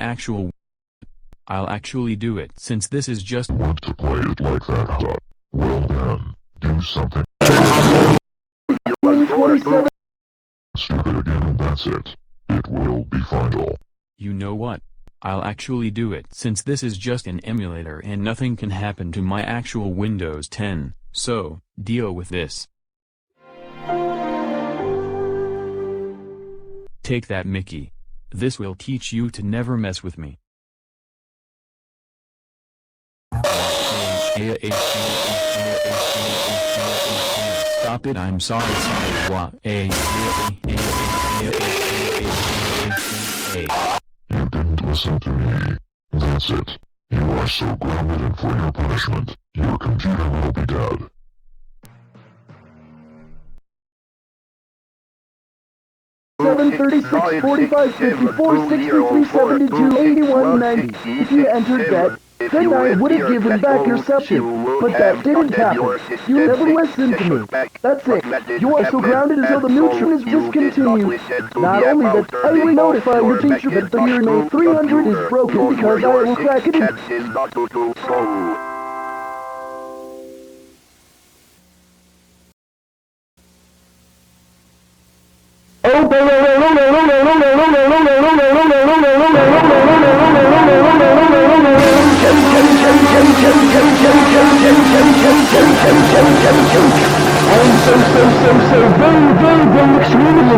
actual. I'll actually do it since this is just. Want to play it like that, huh? Well then, do something stupid again and that's it. It will be final. You know what? I'll actually do it since this is just an emulator and nothing can happen to my actual Windows 10, so, deal with this. Take that, Mickey. This will teach you to never mess with me. Stop it, I'm sorry. You didn't listen to me. That's it. You are so grounded and for your punishment, your computer will be dead. Seven 36 45 54 63 72 81 90. If you entered that, then I would have given back your subject, but that didn't happen. You never listened to me. That's it. You are so grounded until the neutron is discontinued. Not only that, I will notify your teacher that the hearing aid 300 is broken because I will crack it in. I'm so very extremely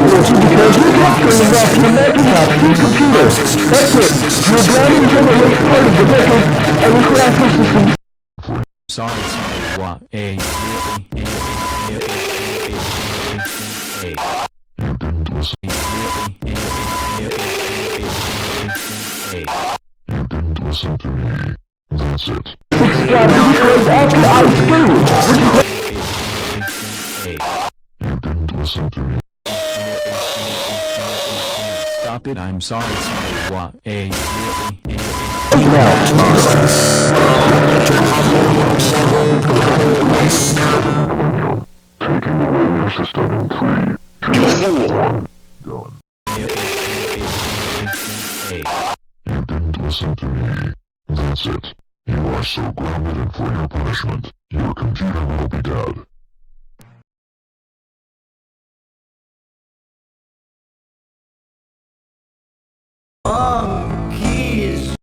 because you kept turning off your laptop, your computer. That's it. You're grounded until the late part of the decade, and we crash your system. Sorry, what? You didn't listen. You didn't listen to me. That's it. You didn't listen to me. Stop it, I'm sorry, what? Taking away your system in 3, 2, 1. Done. You didn't listen to me. That's it. You are so grounded and for your punishment, your computer will be dead. Keys.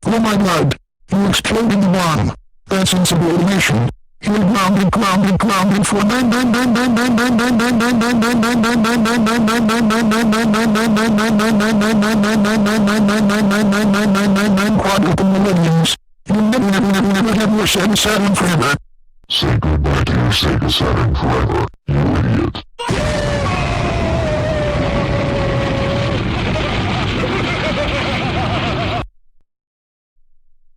Oh my god! You exploded the bomb! That's insubordination! You're grounded for 9 quadruple millenniums. You'll never have your Sega Saturn forever. Say goodbye to your Sega Saturn forever, you idiot.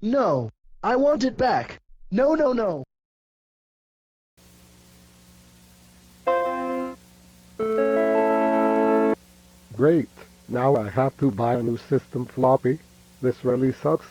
No, I want it back. No. Great. Now I have to buy a new system floppy. This really sucks.